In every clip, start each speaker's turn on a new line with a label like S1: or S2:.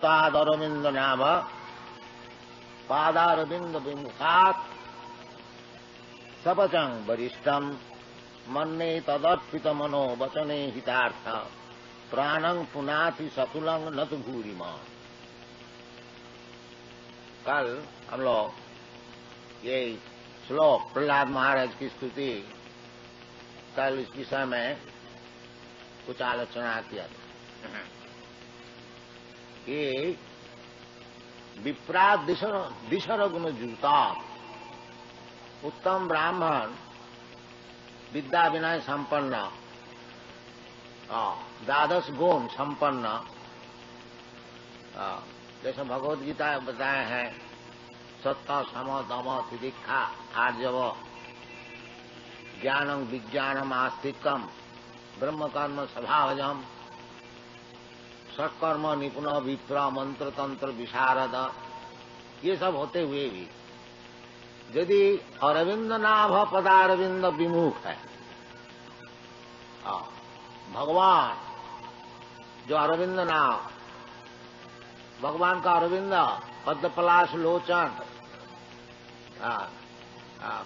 S1: तादरविंद नाभ पादारविंद विमुखात् सपचं वरिष्ठम मन्ने तदर्पित मनो वचने हितार्थ प्राणं पुनाति सकुलं न तो भूरिमा। कल हम लोग ये श्लोक प्रहलाद महाराज की स्तुति कल इस विषय में कुछ आलोचना किया था कि विप्रा दिशर गुण जूता उत्तम ब्राह्मण विद्या विनय संपन्न द्वादश गुण संपन्न जैसे भगवद गीता बताए हैं सत्ता सम दम तितिक्षा आर्जव ज्ञानम विज्ञानम आस्तिकम ब्रह्म कर्म स्वभावजम सत्कर्म निपुण विप्र मंत्र तंत्र विशारद, ये सब होते हुए भी यदि अरविंद नाभ पदारविंद विमुख है, भगवान जो अरविंद नाभ, भगवान का अरविंद पद्मपलाश लोचन,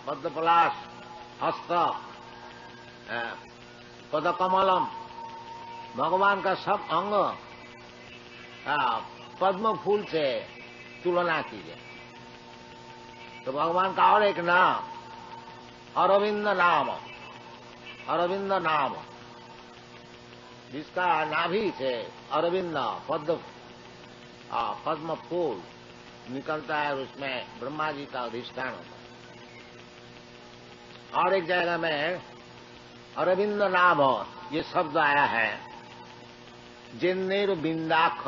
S1: पद्मपलाश हस्त, पदकमलम, भगवान का सब अंग पद्म फूल से तुलना कीजिए तो भगवान का और एक नाम अरविंद नाम, अरविंद नाम, जिसका नाभि से अरविंद पद्म फूल निकलता है, उसमें ब्रह्मा जी का अधिष्ठान होता है। और एक जगह में अरविंद नाभ ये शब्द आया है, जिन्नेर बिंदाख,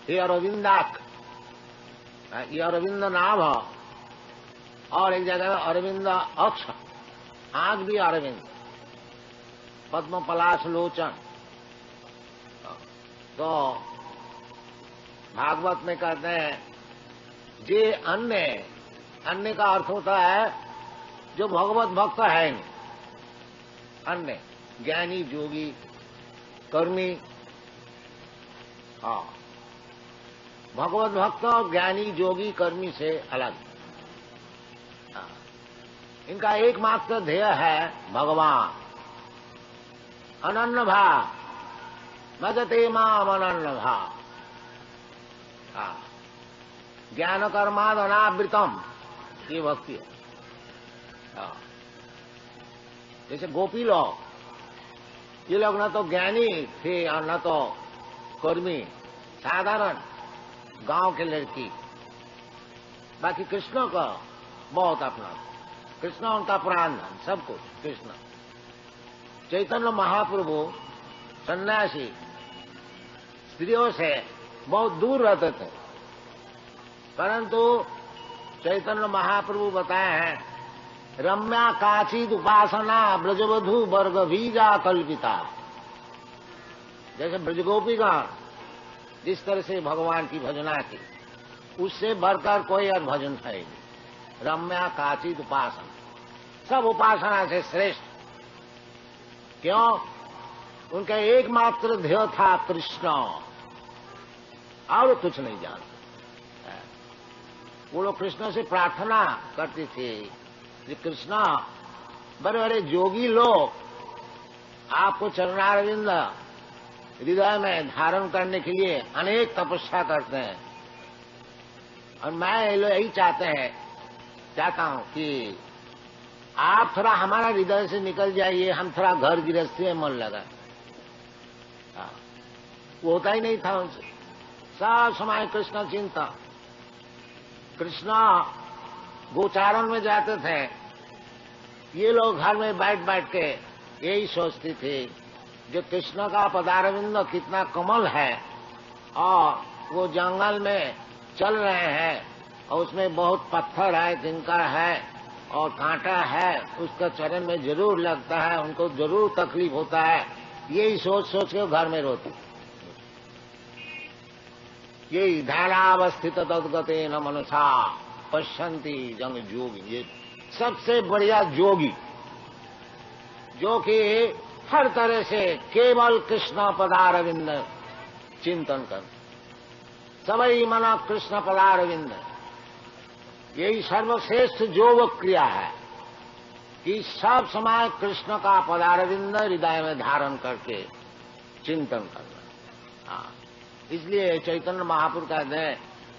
S1: ये अरविंदाख, ये अरविंद नाभ। और एक जगह अरविंद अक्ष, आंख भी अरविंद, पद्म पलाश लोचन। तो भागवत में कहते हैं जे अन्य, अन्य का अर्थ होता है जो भगवत भक्त है नहीं, अन्य ज्ञानी जोगी कर्मी। भगवत भक्त और ज्ञानी जोगी कर्मी से अलग, इनका एकमात्र ध्येय है भगवान। अनन्य भाव, भजते माम अनन्य भाव, ज्ञान कर्माद अनावृतम, ये भक्ति है। जैसे गोपी लोग, ये लोग न तो ज्ञानी थे और न तो कर्मी, साधारण गांव के लड़की। बाकी कृष्ण का बहुत अपना, कृष्ण उनका प्राण धन, सब कुछ कृष्ण। चैतन्य महाप्रभु सन्यासी स्त्रियों से बहुत दूर रहते थे, परंतु चैतन्य महाप्रभु बताए हैं रम्या काचिद उपासना ब्रजवधु वर्ग बीजा कल्पिता। जैसे ब्रजगोपिका जिस तरह से भगवान की भजना की, उससे बढ़कर कोई और भजन है नहीं। रम्या काचिद उपासना, सब उपासना से श्रेष्ठ। क्यों? उनका एकमात्र ध्येय था कृष्ण, और कुछ नहीं जानते। वो लोग कृष्ण से प्रार्थना करते थे कि कृष्ण, बड़े बड़े जोगी लोग आपको चरणारविंद हृदय में धारण करने के लिए अनेक तपस्या करते हैं, और मैं यही चाहता हूं कि आप थोड़ा हमारा हृदय से निकल जाइए, हम थोड़ा घर गृहस्थी में मन लगा। वो होता ही नहीं था उनसे, सब समय कृष्ण चिंता। कृष्ण गोचारण में जाते थे, ये लोग घर में बैठ बैठ के यही सोचते थे जो कृष्ण का पदारविंद कितना कमल है, और वो जंगल में चल रहे हैं और उसमें बहुत पत्थर है, तिनका है और कांटा है, उसका चरण में जरूर लगता है, उनको जरूर तकलीफ होता है। यही सोच सोच के घर में रोती। यही ध्यानावस्थित तद्गते न मनसा पश्यन्ति जंग जोगी, ये सबसे बढ़िया जोगी, जो कि हर तरह से केवल कृष्ण पदारविंद चिंतन कर, सवई मन कृष्ण पदारविंद। यही सर्वश्रेष्ठ योग क्रिया है कि सब समय कृष्ण का पदारविंद हृदय में धारण करके चिंतन करना। हाँ, इसलिए चैतन्य महापुरुष कहते हैं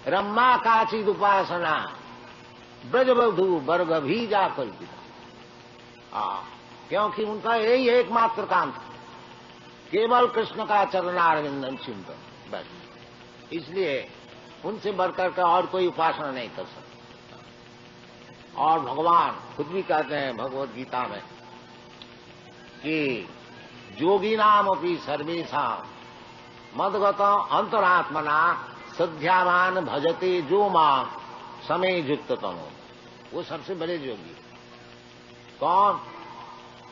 S1: रम्मा काचिद उपासना ब्रजबधु वर्ग भी जा कल्पिता। हाँ, क्योंकि उनका यही एकमात्र काम था, केवल कृष्ण का चरणारविंदन चिंतन बस। इसलिए उनसे बढ़कर के और कोई उपासना नहीं कर सकता। और भगवान खुद भी कहते हैं भगवत गीता में कि योगी नाम अपनी सर्वेशा मदगत अंतरात्मना सध्यावान भजते जो मां समय युक्त तमो। वो सबसे बड़े योगी कौन?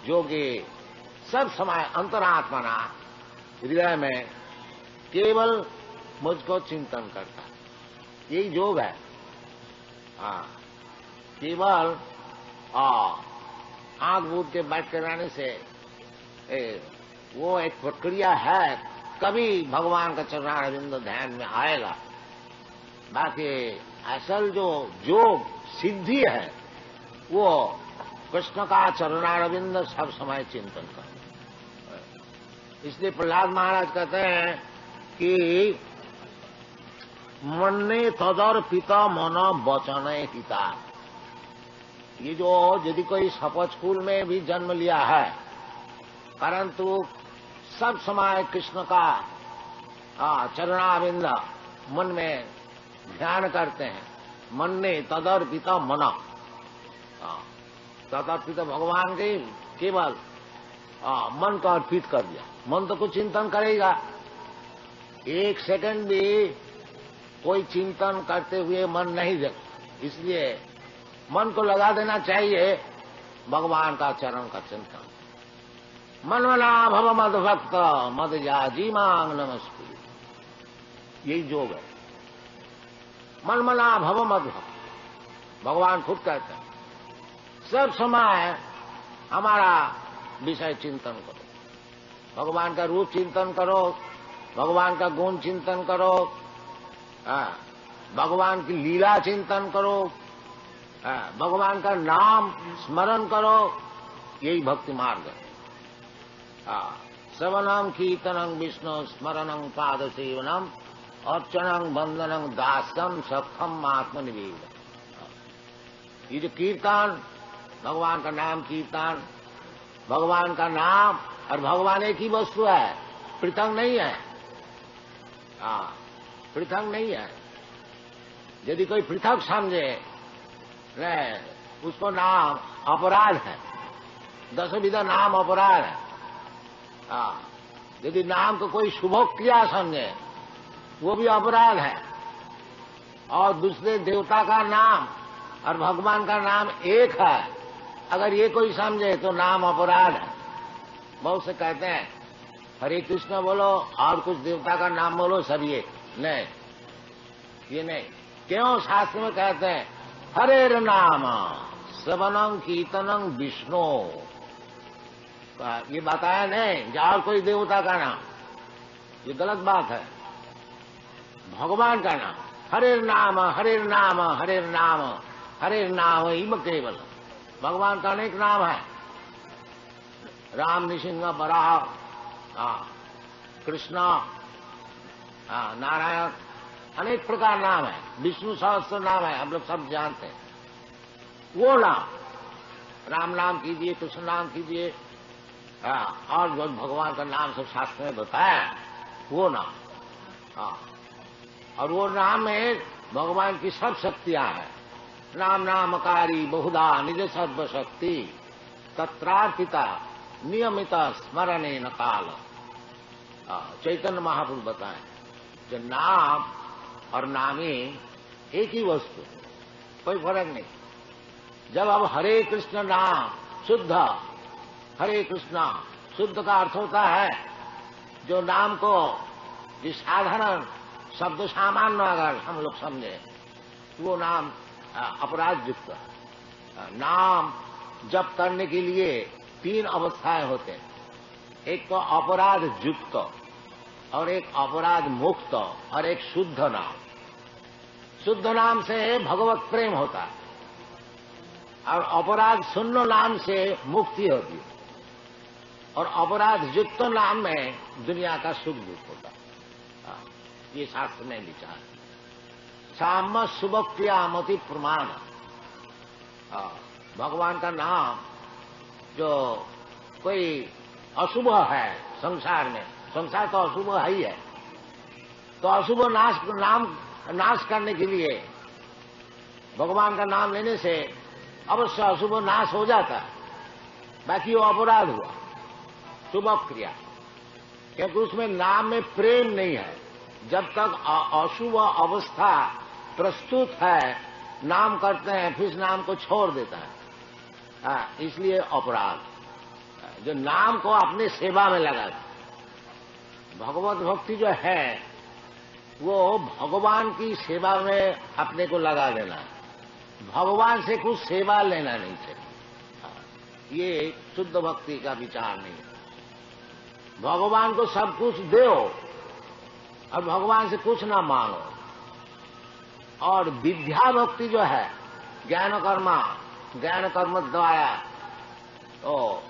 S1: योगी सब समय अंतरात्मना हृदय में केवल मुझको चिंतन करता। यही योग है। हाँ, केवल आंख बूंद के बैठ कर रहने से वो एक प्रक्रिया है, कभी भगवान का चरणारविंद ध्यान में आएगा। बाकी असल जो योग सिद्धि है वो कृष्ण का चरणारविंद सब समय चिंतन कर। इसलिए प्रहलाद महाराज कहते हैं कि मन्ने तदर्पिता मन वचन हिता। ये जो यदि कोई सपच कुल में भी जन्म लिया है परंतु सब समय कृष्ण का चरणारविंद मन में ध्यान करते हैं, मन ने तदर्पित मना, तदर्पित भगवान के केवल मन को अर्पित कर दिया। मन तो कुछ चिंतन करेगा, एक सेकंड भी कोई चिंतन करते हुए मन नहीं जगता। इसलिए मन को लगा देना चाहिए भगवान का चरण का चिंतन। मनमना भव मद भक्त मद जाजी मांग नमस्कुरु। यही योग है, मनमना भव मद भक्त। भगवान खुद कहते हैं सब समय हमारा विषय चिंतन करो, भगवान का रूप चिंतन करो, भगवान का गुण चिंतन करो, भगवान की लीला चिंतन करो, भगवान का नाम स्मरण करो। यही भक्ति मार्ग है। श्रवणं कीर्तनं विष्णु स्मरणं पाद सेवनम अर्चनं वंदनं दास्यम सखम आत्मनिवेदन। ये जो कीर्तन, भगवान का नाम कीर्तन, भगवान का नाम और भगवान एक ही वस्तु है, पृथक नहीं है। पृथक नहीं है। यदि कोई पृथक समझे उसको नाम अपराध है, 10 विधा नाम अपराध है। यदि नाम को कोई शुभ क्रिया समझे वो भी अपराध है। और दूसरे देवता का नाम और भगवान का नाम एक है, अगर ये कोई समझे तो नाम अपराध है। बहुत से कहते हैं हरे कृष्ण बोलो और कुछ देवता का नाम बोलो, सब ये नहीं, ये नहीं। क्यों? शास्त्र में कहते हैं हरेर नाम श्रवणं कीर्तनं विष्णु। ये बताया नहीं जाओ कोई देवता का नाम, ये गलत बात है। भगवान का नाम हरेर नाम हरेर नाम हरेर नाम हरेर नाम इम केवल। भगवान का अनेक नाम है, राम नृसिंह बराह, कृष्ण, नारायण, अनेक प्रकार नाम है। विष्णु सहस्त्र नाम है, हम लोग सब जानते हैं। वो नाम, राम नाम कीजिए, कृष्ण नाम कीजिए, और जो भगवान का नाम सब शास्त्र में बताया वो नाम। और वो नाम में भगवान की सब शक्तियां हैं। नाम नामकारी बहुधा निज सर्वशक्ति तत्रार्पिता नियमित स्मरणे न काल। चैतन्य महापुरुष बताएं जो नाम और नामी एक ही वस्तु, कोई फर्क नहीं। जब अब हरे कृष्ण नाम शुद्ध, हरे कृष्णा शुद्ध का अर्थ होता है जो नाम को जिस साधारण शब्द सामान्य अगर हम लोग समझे वो नाम अपराध युक्त। नाम जप करने के लिए 3 अवस्थाएं होते हैं, एक तो अपराध युक्त और एक अपराध मुक्त और एक शुद्ध नाम। शुद्ध नाम से भगवत प्रेम होता है और अपराध शून्य नाम से मुक्ति होती है और अपराध युक्त नाम में दुनिया का सुख दुख होता है। ये शास्त्र में विचार साम शुभ क्रियामति प्रमाण। भगवान का नाम जो कोई अशुभ है संसार में, संसार तो अशुभ है ही है, तो अशुभ नाश करने के लिए भगवान का नाम लेने से अवश्य अशुभ नाश हो जाता है। बाकी वो अपराध हुआ शुभ क्रिया, क्योंकि उसमें नाम में प्रेम नहीं है। जब तक अशुभ अवस्था प्रस्तुत है नाम करते हैं, फिर नाम को छोड़ देता है। इसलिए अपराध जो नाम को अपने सेवा में लगा, भगवत भक्ति जो है वो भगवान की सेवा में अपने को लगा देना, भगवान से कुछ सेवा लेना नहीं चाहिए। ये शुद्ध भक्ति का विचार नहीं है। भगवान को सब कुछ दो और भगवान से कुछ ना मांगो। और विद्या भक्ति जो है ज्ञान कर्म द्वारा तो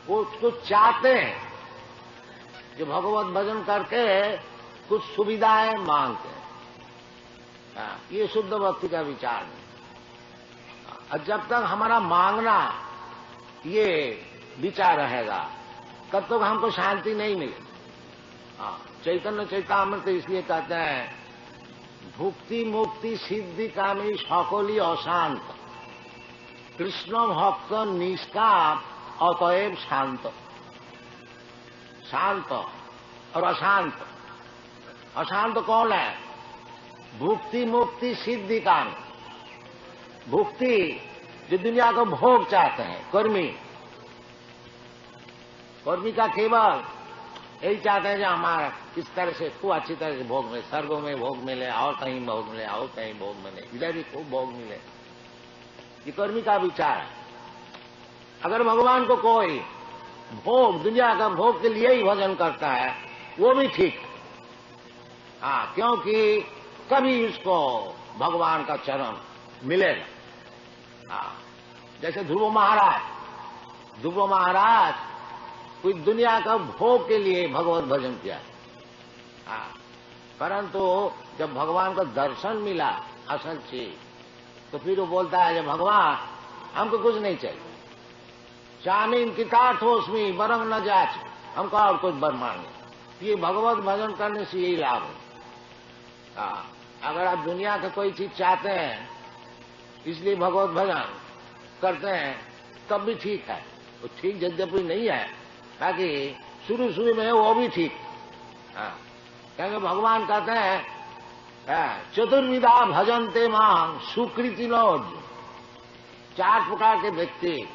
S1: वो कुछ चाहते हैं, जो भगवत भजन करके कुछ सुविधाएं मांगते हैं। ये शुद्ध भक्ति का विचार नहीं। और जब तक हमारा मांगना ये विचार रहेगा तब तक हमको शांति नहीं मिलेगी। चैतन्य चैतामृत इसलिए कहते हैं भुक्ति मुक्ति सिद्धि कामी सकली अशांत, कृष्ण भक्त निष्काम अतएव शांत। शांत और अशांत, अशांत कौन है? भुक्ति मुक्ति सिद्धि कामी। भुक्ति जो दुनिया को भोग चाहते हैं, कर्मी का केवल यही चाहते हैं कि हमारा इस तरह से खूब अच्छी तरह से भोग मिले, स्वर्गों में भोग मिले और कहीं भोग मिले और कहीं भोग मिले, इधर भी खूब भोग मिले। ये कर्मी का विचार है। अगर भगवान को कोई भोग दुनिया का भोग के लिए ही भजन करता है वो भी ठीक है। क्योंकि कभी उसको भगवान का चरण मिलेगा। जैसे ध्रुव महाराज कोई दुनिया का भोग के लिए भगवत भजन किया, परंतु जब भगवान का दर्शन मिला असल चीज, तो फिर वो बोलता है जब भगवान हमको कुछ नहीं चाहिए, चामीन कितार्थोस्मी बरंग न जाच, हमको और कुछ बर मांगे। ये भगवत भजन करने से यही लाभ है। अगर आप दुनिया का कोई चीज चाहते हैं इसलिए भगवत भजन करते हैं तब भी ठीक है, वो ठीक यद्यपि नहीं है, बाकी शुरू में वो भी ठीक। क्योंकि भगवान कहते हैं चतुर्विधा भजनते मां सुकृति नो। 4 प्रकार के व्यक्ति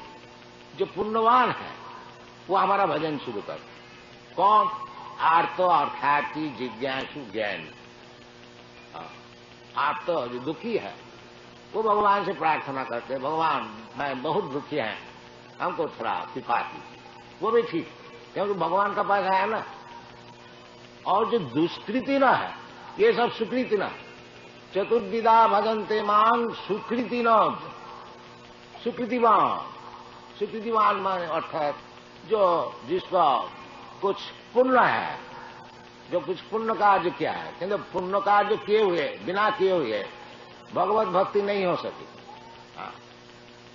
S1: जो पुण्यवान है वो हमारा भजन शुरू करते। कौन? आर्त अर्थार्थी जिज्ञासु ज्ञानी। आर्त जो दुखी है वो भगवान से प्रार्थना करते हैं, भगवान मैं बहुत दुखी है, हमको थोड़ा कृपा कीजिए। वो भी ठीक, क्योंकि भगवान का पास है ना। और जो दुष्कृति न है ये सब सुकृति न। चतुर्विधा भजनते मां सुकृति न। सुकृतिवान माने अर्थात जो जिसका कुछ पुण्य है, जो कुछ पुण्य कार्य किया है, किंतु पुण्य कार्य किए हुए बिना किए हुए भगवत भक्ति नहीं हो सकी।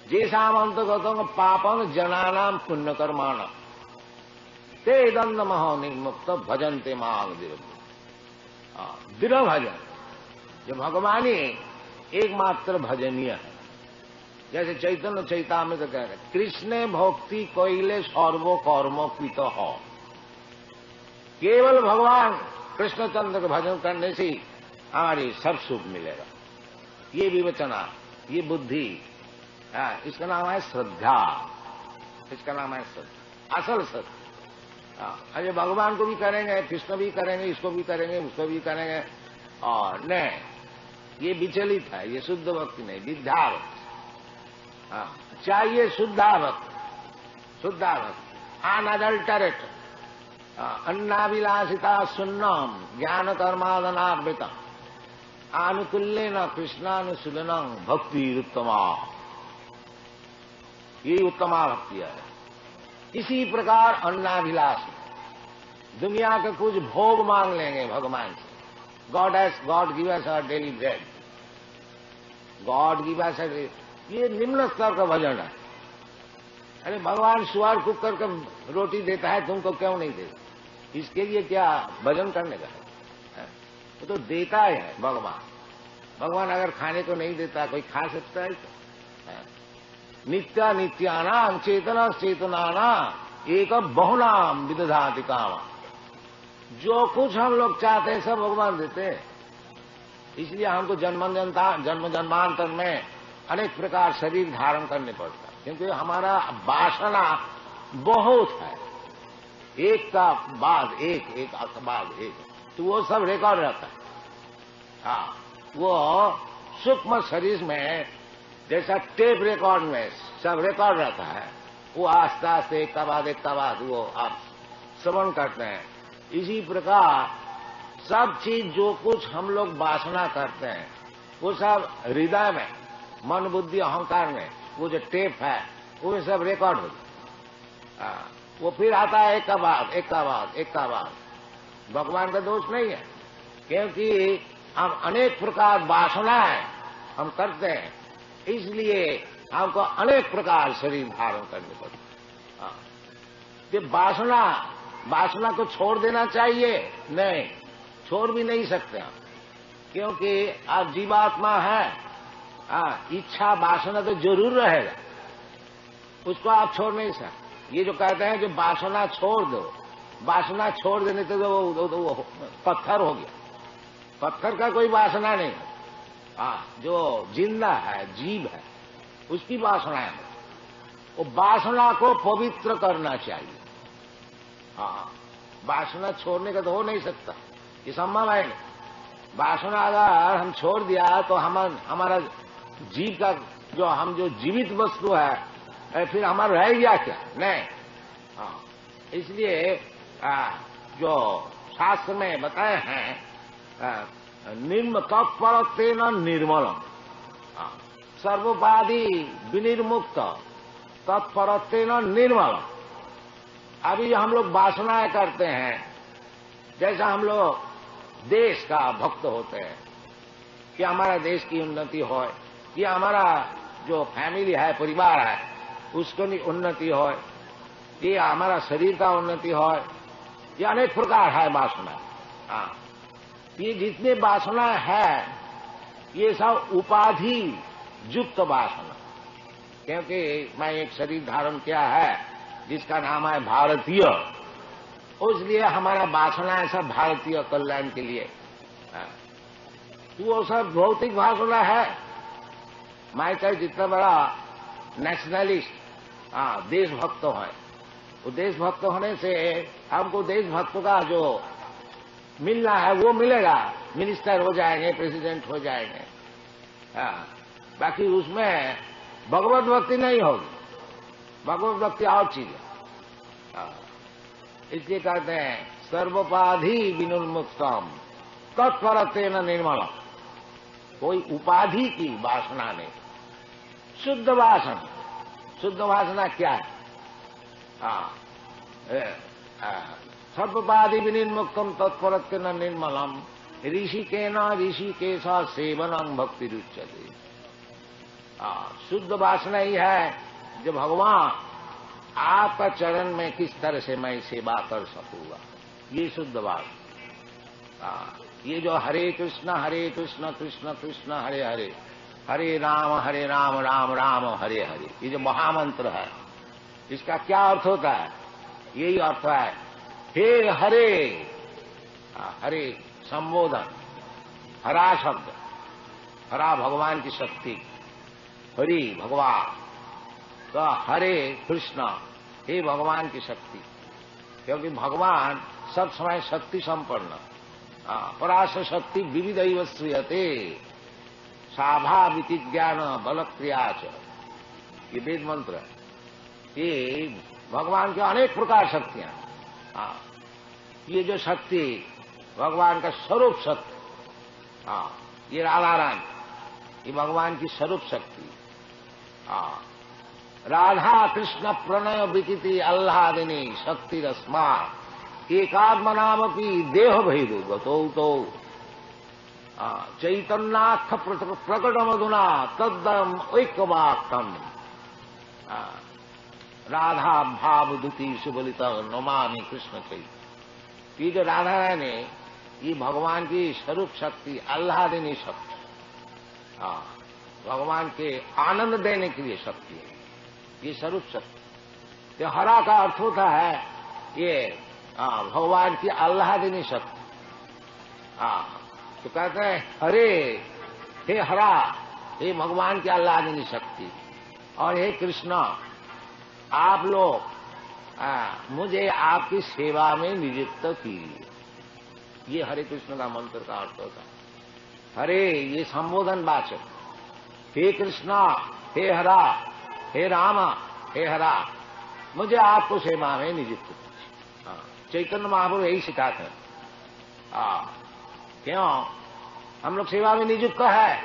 S1: जैसा अंतर्गतों पापन जनानाम पुण्य कर्माण ते दंड महो निर्मुक्त भजनते मांग दृढ़ भजन जो भगवानी एकमात्र भजनीय है। जैसे चैतन्य चैतामृत कह रहे कृष्ण भक्ति कोइले सर्वो कर्म कृत हो। केवल भगवान कृष्णचंद्र का भजन करने से हमारी सब सुख मिलेगा। ये विवेचना, ये बुद्धि, इसका नाम है श्रद्धा। इसका नाम है श्रद्धा, असल श्रद्धा। अरे भगवान को भी करेंगे, कृष्ण भी करेंगे, इसको भी करेंगे, उसको भी करेंगे, और नहीं, ये विचलित है, ये शुद्ध भक्ति नहीं, विद्या भक्ति। चाहिए शुद्धा भक्ति, अनअडल्टरेट, अन्नाभिलाषिता सुन्नम ज्ञान कर्मादनार्पितम। आनुकूल्येन कृष्णानुशीलनं भक्ति उत्तमा, ये उत्तमा भक्ति है। इसी प्रकार अन्नाभिलाष, दुनिया के कुछ भोग मांग लेंगे भगवान से। God give us our daily bread, God give us, ये निम्न स्तर का भजन है। अरे भगवान सुअर कुक करके रोटी देता है, तुमको क्यों नहीं देता? इसके लिए क्या भजन करने का है? वो तो देता है भगवान। भगवान अगर खाने को नहीं देता, कोई खा सकता है? नित्या नित्यानाम चेतना चेतनाना एक बहुनाम विदधाति कामा, जो कुछ हम लोग चाहते हैं सब भगवान देते हैं। इसलिए हमको जन्म जन्मांतर में अनेक प्रकार शरीर धारण करने पड़ता है, क्योंकि हमारा वासना बहुत है, एक का बाद एक, एक का बाद एक, तो वो सब रिकॉर्ड रहता है। हाँ, वो सूक्ष्म शरीर में जैसा टेप रिकॉर्ड में सब रिकॉर्ड रहता है, वो आस्ते आस्ते एक का बाद वो आप श्रवण करते हैं। इसी प्रकार सब चीज जो कुछ हम लोग वासना करते हैं, वो सब हृदय में, मन बुद्धि अहंकार में, वो जो टेप है वो सब रिकॉर्ड हो जाता है। वो फिर आता है एक का बाद एक का बाद एक का बाद। भगवान का दोष नहीं है, क्योंकि हम अनेक प्रकार वासनाएं हम करते हैं, इसलिए हमको अनेक प्रकार शरीर धारण करने पड़ते हैं। ये वासना को छोड़ देना चाहिए? नहीं, छोड़ भी नहीं सकते हम, क्योंकि आप जीवात्मा है। इच्छा वासना तो जरूर रहेगा, उसको आप छोड़ नहीं सकते। ये जो कहते हैं जो वासना छोड़ दो, वासना छोड़ देने से तो वो पत्थर हो गया। पत्थर का कोई वासना नहीं है। जो जिंदा है, जीव है, उसकी वासना है। वो वासना को पवित्र करना चाहिए। वासना छोड़ने का तो हो नहीं सकता, ये संभव है नहीं। वासना अगर हम छोड़ दिया तो हमारा जीव का जो जीवित वस्तु है, फिर हमारा रह गया क्या? नहीं। इसलिए जो शास्त्र में बताए हैं, निर्म तत्परत्वेन निर्मलम, सर्वोपाधि विनिर्मुक्त तत्परत्वेन निर्मलम। अभी हम लोग वासनाएं करते हैं, जैसा हम लोग देश का भक्त होते हैं कि हमारा देश की उन्नति हो, या हमारा जो फैमिली है, परिवार है, उसको उन्नति हो, ये हमारा शरीर का उन्नति हो, ये अनेक प्रकार है वासना। ये जितने वासना है ये सब उपाधि युक्त वासना, क्योंकि मैं एक शरीर धारण किया है जिसका नाम है भारतीय, इसलिए हमारा वासना है सब भारतीय कल्याण के लिए। वो सब भौतिक वासना है। मैं चाहे जितना बड़ा नेशनलिस्ट देशभक्त है, वो देशभक्त होने से हमको देशभक्त का जो मिलना है वो मिलेगा, मिनिस्टर हो जाएंगे, प्रेसिडेंट हो जाएंगे। बाकी उसमें भगवत भक्ति नहीं होगी, भगवत भक्ति और चीज है। इसलिए कहते हैं सर्वोपाधि विनुन्मुक्तम तत्परत्वेन निर्मलम। कोई उपाधि की वासना नहीं, शुद्ध वासना। शुद्ध वासना क्या है? सर्वोपाधि विनिर्मुक्तम तत्परत्वेन निर्मलम ऋषिकेन ऋषिकेश सेवनम भक्ति रुच्यते। शुद्ध वासना ही है जो भगवान आपका चरण में किस तरह से मैं सेवा कर सकूंगा, ये शुद्ध वासना। ये जो हरे कृष्ण कृष्ण कृष्ण हरे हरे, हरे राम राम राम हरे हरे, ये जो महामंत्र है, इसका क्या अर्थ होता है? यही अर्थ है, हे हरे। हरे संबोधन, हरा शब्द, हरा भगवान की शक्ति, हरि भगवान तो हरे कृष्ण, हे भगवान की शक्ति, क्योंकि भगवान सब समय शक्ति संपन्न। पराश शक्ति विविध श्रियते साभाविति ज्ञान बल क्रियाच, ये वेद मंत्र है। ये भगवान के अनेक प्रकार शक्तियां। ये जो शक्ति भगवान का स्वरूप शक्ति, ये राधा रानी, ये भगवान की स्वरूप शक्ति। राधा कृष्ण प्रणय विकिति आह्लादिनी शक्ति रस्मा एकात्मनामपि देह भेदो गतो तो चैतन्याख प्रकटमधुना तद्दम ऐक्यवाक्तम राधा भाव दुति सुबलित नमामि कृष्ण चैतन्य। ये जो राधा रानी, ये भगवान की स्वरूप शक्ति, आह्लादिनी शक्ति, भगवान के आनंद देने के लिए शक्ति है, ये स्वरूप शक्ति। ये हरा का अर्थ होता है ये भगवान की आह्लादिनी शक्ति। तो कहते हैं हरे, हे हरा, हे भगवान की आह्लादिनी शक्ति, और हे कृष्ण, आप लोग मुझे आपकी सेवा में नियुक्त कीजिए। ये हरे कृष्ण का मंत्र का अर्थ होता है। हरे ये संबोधन वाचक, हे कृष्णा, हे हरा, हे राम, हे हरा, मुझे आपको सेवा में नियुक्त कीजिए। चैतन्य महाप्रभु यही सिखाते हैं। क्यों हम लोग सेवा में नियुक्त है?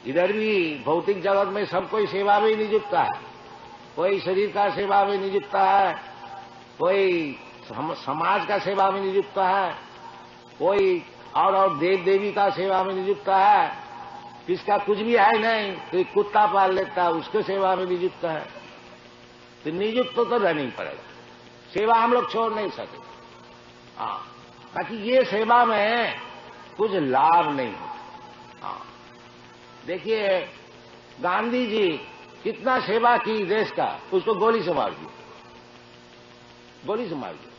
S1: इधर भी भौतिक जगत में सब कोई सेवा में नियुक्त है। कोई शरीर का सेवा में नियुक्त है, कोई समाज का सेवा में नियुक्त है, कोई और देव देवी का सेवा में नियुक्त है, किसका कुछ भी है नहीं, कोई कुत्ता पाल लेता है उसके सेवा में नियुक्त है। तो नियुक्त तो रहना ही पड़ेगा, सेवा हम लोग छोड़ नहीं सके। बाकी ये सेवा में कुछ लाभ नहीं होता। देखिए गांधी जी कितना सेवा की देश का, उसको गोली से मार दिया, गोली से मार दिया।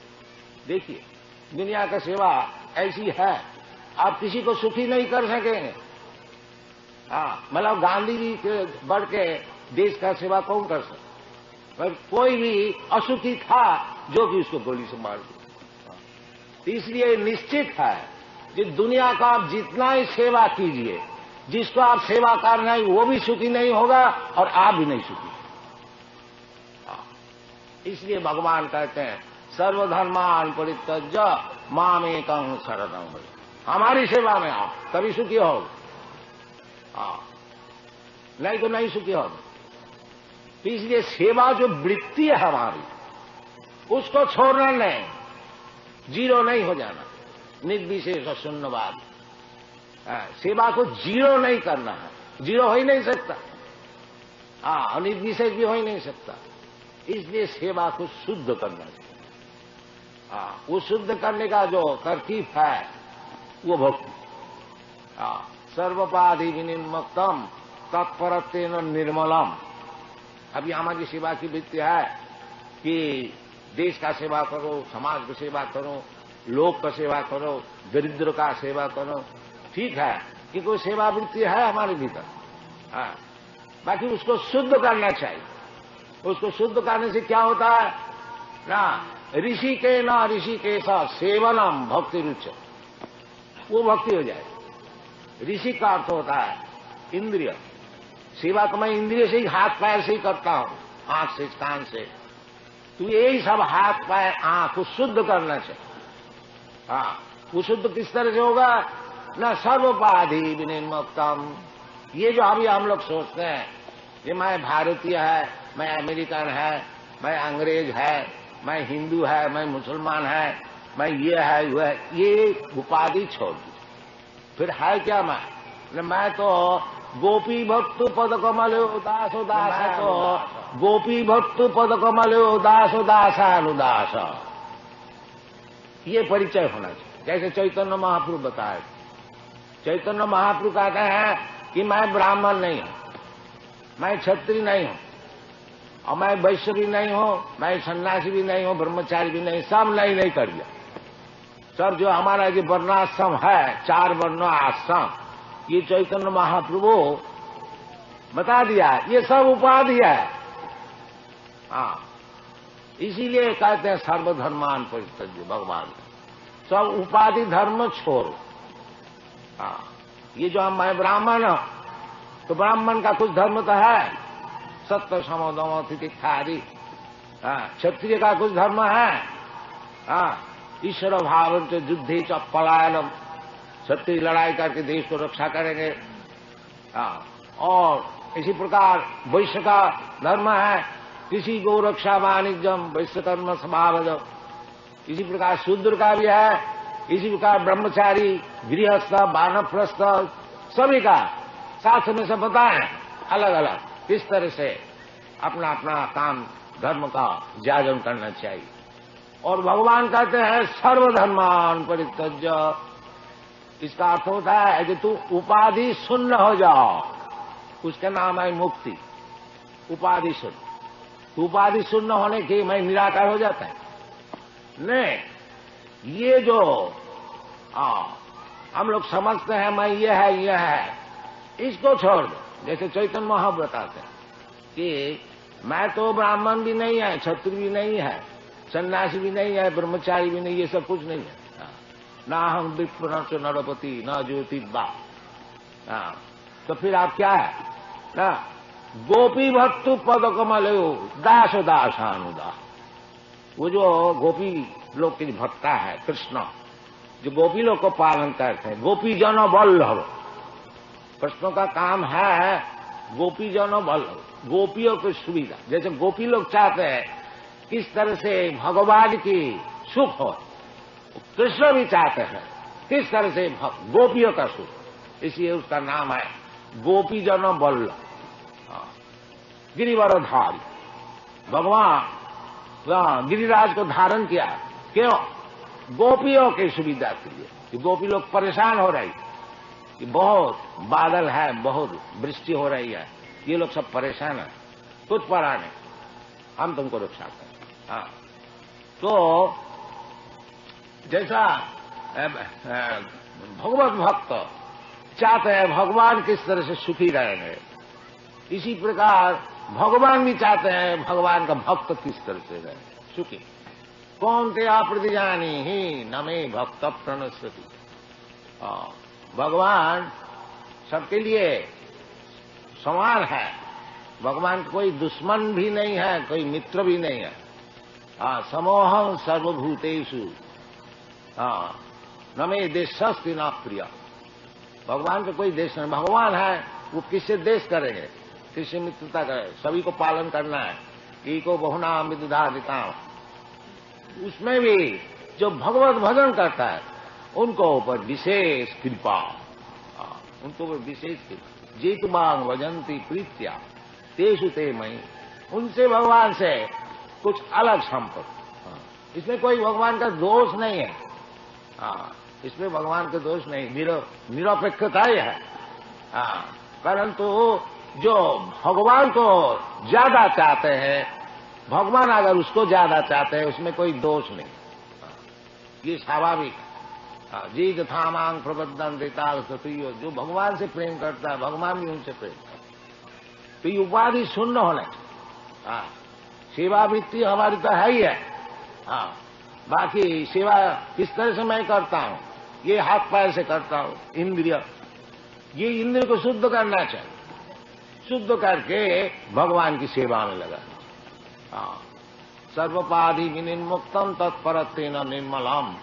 S1: देखिए दुनिया का सेवा ऐसी है, आप किसी को सुखी नहीं कर सकेंगे। मतलब गांधी जी के बढ़ के देश का सेवा कौन कर सकता? पर कोई भी असुखी था जो कि उसको गोली से मार दिया। इसलिए निश्चित है कि दुनिया का आप जितना ही सेवा कीजिए, जिसको आप सेवा कर रहे हैं वो भी सुखी नहीं होगा और आप भी नहीं सुखी। इसलिए भगवान कहते हैं सर्वधर्मान परित्यज्य मामेकं शरणं व्रज। हमारी सेवा में आओ तभी सुखी होगे, नहीं तो नहीं सुखी होगे। इसलिए सेवा जो वृत्ति है हमारी, उसको छोड़ना नहीं, जीरो नहीं हो जाना। निर्विशेष शून्यवाद, सेवा को जीरो नहीं करना है, जीरो हो ही नहीं सकता, और निर्विशेष भी हो ही नहीं सकता। इसलिए सेवा को शुद्ध करना चाहिए। वो शुद्ध करने का जो तरकीब है वो भक्ति। सर्वपाधि विनिर्मुक्तम तत्परत्वेन निर्मलम। अभी हमारी सेवा की वृत्ति है कि देश का सेवा करो, समाज की सेवा करो, लोक का सेवा करो, दरिद्र का सेवा करो। ठीक है कि कोई सेवा वृत्ति है हमारे भीतर, बाकी उसको शुद्ध करना चाहिए। उसको शुद्ध करने से क्या होता है ना, ऋषि के ना ऋषि के साथ सेवनम भक्ति रुच, वो भक्ति हो जाए। ऋषि का अर्थ होता है इंद्रिय सेवा। तो मैं इंद्रिय से ही, हाथ पैर से ही करता हूं, आंख से, कान से। तो यही सब हाथ पैर आंख को शुद्ध करना चाहिए। वो शुद्ध किस तरह से होगा ना, सर्वोपाधि विनिर्मुक्तम। ये जो अभी हम लोग सोचते हैं कि मैं भारतीय है, मैं अमेरिकन है, मैं अंग्रेज है, मैं हिंदू है, मैं मुसलमान है, मैं ये है वो है, ये उपाधि छोड़ दीजिए। फिर है क्या मैं तो गोपी भक्तु पद कमलो दास दास, तो गोपी भक्तु पद कमलो दास दासानुदास, ये परिचय होना चाहिए। जैसे चैतन्य महाप्रभु बताए, चैतन्य महाप्रभु कहते हैं कि मैं ब्राह्मण नहीं हूं, मैं क्षत्रिय नहीं हूं, और मैं वैश्य भी नहीं हूं, मैं सन्यासी भी नहीं हूं, ब्रह्मचारी भी नहीं, सब नहीं कर दिया। सब जो हमारा जो वर्णाश्रम है, 4 वर्ण आश्रम, ये चैतन्य महाप्रभु बता दिया, ये सब उपाधि है। इसीलिए कहते हैं सर्वधर्मान परित्यज्य। भगवान सब उपाधि धर्म छोड़ो। ये जो मैं ब्राह्मण हूं, तो ब्राह्मण का कुछ धर्म तो है, सत्य समोदम तितिक्षा आदि। क्षत्रिय का कुछ धर्म है, ईश्वर भाव युद्धे च पलायनम, सत्य की लड़ाई करके देश को रक्षा करेंगे। और इसी प्रकार वैश्य का धर्म है किसी गो रक्षा वाणिज्यम वैश्य कर्म स्वभाव। इसी प्रकार शूद्र का भी है, इसी प्रकार ब्रह्मचारी, गृहस्थ, वानप्रस्थ सभी का शास्त्र में से बताएं अलग अलग किस तरह से अपना अपना काम धर्म का जागरण करना चाहिए। और भगवान कहते हैं सर्वधर्मान परित्यज्य। इसका अर्थ होता है कि तू उपाधि शून्य हो जाओ, उसका नाम है मुक्ति। उपाधि शून्य, उपाधि शून्य होने के मैं निराकार हो जाता है नहीं। ये जो हम लोग समझते हैं मैं ये है, इसको छोड़ दो। जैसे चैतन्य महाप्रभु बताते हैं कि मैं तो ब्राह्मण भी नहीं है, क्षत्रिय भी नहीं है, सन्यासी भी नहीं है, ब्रह्मचारी भी नहीं, ये सब कुछ नहीं है। ना हम विप्र न नरपति न ज्योतिबा। तो फिर आप क्या है ना? गोपी भक्तु पद कमलो दास दासानुदा। वो जो गोपी लोग की भक्ता है कृष्ण, जो गोपी लोग को पालन करते हैं, गोपी जनो वल्लभ। कृष्ण का काम है गोपी जनो वल्लभ, गोपियों की सुविधा। जैसे गोपी लोग चाहते हैं किस तरह से भगवान की सुख हो, कृष्ण भी चाहते हैं किस तरह से गोपियों का सुख। इसलिए उसका नाम है गोपी जनो वल्लभ, गिरिवरधारी। भगवान गिरिराज को धारण किया क्यों? गोपियों की सुविधा के लिए। कि गोपी लोग परेशान हो रही कि बहुत बादल है, बहुत वृष्टि हो रही है, ये लोग सब परेशान है, कुछ पड़ा नहीं, हम तुमको रक्षा करें। तो जैसा भगवत भक्त चाहते हैं भगवान किस तरह से सुखी रहेंगे, इसी प्रकार भगवान भी चाहते हैं भगवान का भक्त किस तरह से रहे सुखी। कौन ते प्रतिजानी ही नमे भक्त प्रणश्यति। भगवान सबके लिए समान है। भगवान कोई दुश्मन भी नहीं है, कोई मित्र भी नहीं है। समोहं सर्वभूतेषु नमे देशस्ति न प्रिय। भगवान का कोई देश नहीं। भगवान है वो किससे देश करेंगे, किससे मित्रता करें? सभी को पालन करना है। एको बहुना विदधादिता। उसमें भी जो भगवत भजन करता है उनको ऊपर विशेष कृपा, उनको ऊपर विशेष कृपा। जीत मांग भजंती प्रीत्या तेषु ते मई। उनसे भगवान से कुछ अलग संपर्क। इसमें कोई भगवान का दोष नहीं है। इसमें भगवान का दोष नहीं, निरपेक्षता ही है। परंतु जो भगवान को ज्यादा चाहते हैं, भगवान अगर उसको ज्यादा चाहते हैं उसमें कोई दोष नहीं, ये स्वाभाविक है। जी तथा मांग प्रबद्धन देता। जो भगवान से प्रेम करता है भगवान भी उनसे प्रेम करता है। तो ये उपाधि शून्य होने। सेवा वृत्ति हमारी तो है ही है। बाकी सेवा किस तरह से मैं करता हूँ, ये हाथ पैर से करता हूँ। इंद्रिय, ये इंद्रिय को शुद्ध करना चाहिए, शुद्ध करके भगवान की सेवा में लगा। सर्वपाधि विनिर्मुक्तम तत्परत्वेन निर्मलम।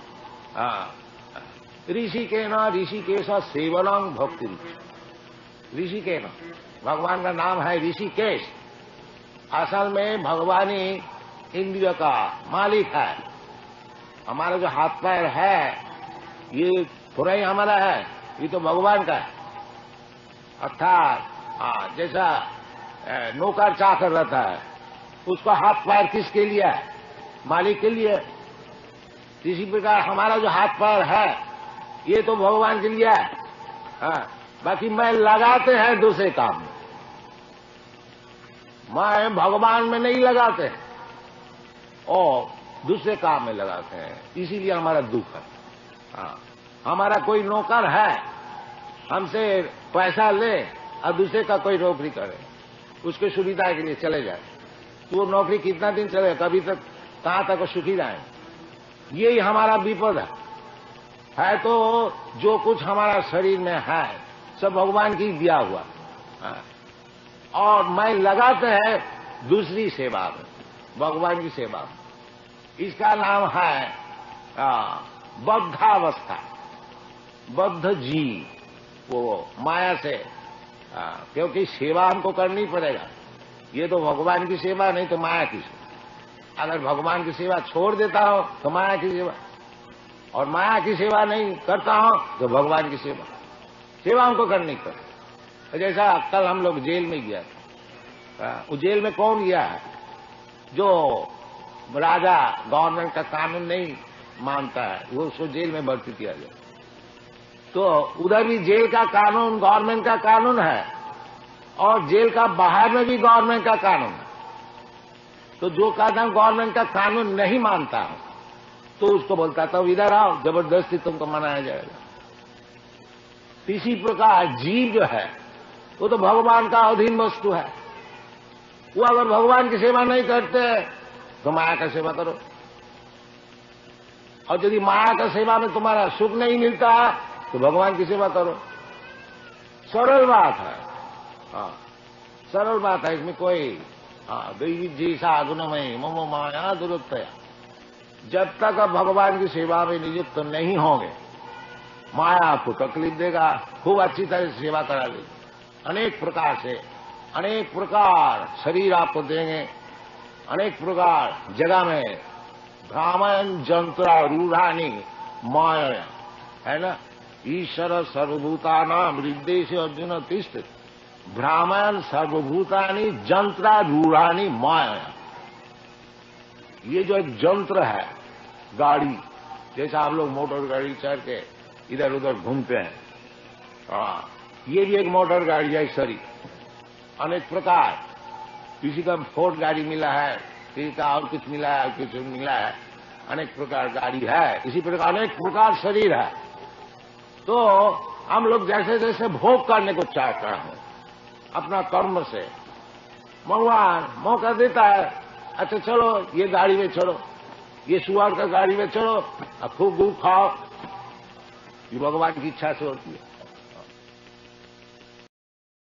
S1: ऋषिकेन ऋषिकेश सेवनम भक्ति। ऋषिकेन, भगवान का नाम है ऋषिकेश। असल में भगवान ही इंद्रिय का मालिक है। हमारा जो हाथ पैर है ये पूरा ही हमारा है, ये तो भगवान का है। अर्थात जैसा नौकर चाकर रहता है, उसका हाथ पैर किसके लिए है? मालिक के लिए। इसी प्रकार हमारा जो हाथ पैर है ये तो भगवान के लिए है। बाकी मैं लगाते हैं दूसरे काम में, मैं भगवान में नहीं लगाते और दूसरे काम में लगाते हैं। इसीलिए हमारा दुख है। हमारा कोई नौकर है, हमसे पैसा ले और दूसरे का कोई नौकरी करे, उसके सुविधा के लिए चले जाए, तो वो नौकरी कितना दिन चले, कभी तक कहां तक सुखी रहे। यही हमारा विपद है। तो जो कुछ हमारा शरीर में है सब भगवान की दिया हुआ और मैं लगाते हैं दूसरी सेवा में, भगवान की सेवा में। इसका नाम है बद्धावस्था। बद्ध जीव वो माया से, क्योंकि सेवा हमको करनी पड़ेगा। ये तो भगवान की सेवा, नहीं तो माया की सेवा। अगर भगवान की सेवा छोड़ देता हो तो माया की सेवा, और माया की सेवा नहीं करता हो तो भगवान की सेवा। सेवा हमको करनी पड़े। जैसा कल हम लोग जेल में गया था, उस जेल में कौन गया है? जो राजा गवर्नमेंट का कानून नहीं मानता है, वो उसको जेल में भर्ती किया जाए। तो उधर भी जेल का कानून गवर्नमेंट का कानून है, और जेल का बाहर में भी गवर्नमेंट का कानून है। तो जो कानून गवर्नमेंट का कानून नहीं मानता है, तो उसको बोलता था इधर आओ, जबरदस्ती तुमको मनाया जाएगा। इसी प्रकार जीव जो है वो तो भगवान का अधीन वस्तु है। वो अगर भगवान की सेवा नहीं करते तो माया का सेवा करो, और यदि माया का सेवा में तुम्हारा सुख नहीं मिलता है तो भगवान की सेवा करो। सरल बात है, सरल बात है, इसमें कोई दैवी जी सा गुणमय ममो माया दुरुत्तया। जब तक आप भगवान की सेवा में नियुक्त तो नहीं होंगे, माया आपको तकलीफ देगा, खूब अच्छी तरह से सेवा करा देगी, अनेक प्रकार से, अनेक प्रकार शरीर आपको देंगे, अनेक प्रकार जगह में ब्राह्मण जंत्र रूढ़ानी माया, है ना। ईश्वर सर्वभूतानाम हृदय से अर्जुन तिष्ठ, ब्राह्मण सर्वभूतानी जंत्र रूढ़ानी माया। ये जो एक जंत्र है, गाड़ी, जैसा आप लोग मोटर गाड़ी चढ़ के इधर उधर घूमते हैं, ये भी एक मोटर गाड़ी है शरीर। अनेक प्रकार, किसी का फोर्ड गाड़ी मिला है, किसी का और कुछ मिला है, कुछ मिला है, अनेक प्रकार गाड़ी है। इसी प्रकार अनेक प्रकार शरीर है। तो हम लोग जैसे जैसे भोग करने को चाहते हैं अपना कर्म से, भगवान मौका देता है, अच्छा चलो ये गाड़ी में चलो, ये सुअर का गाड़ी में चलो, अब खूब दूध खाओ। ये भगवान की इच्छा से होती है।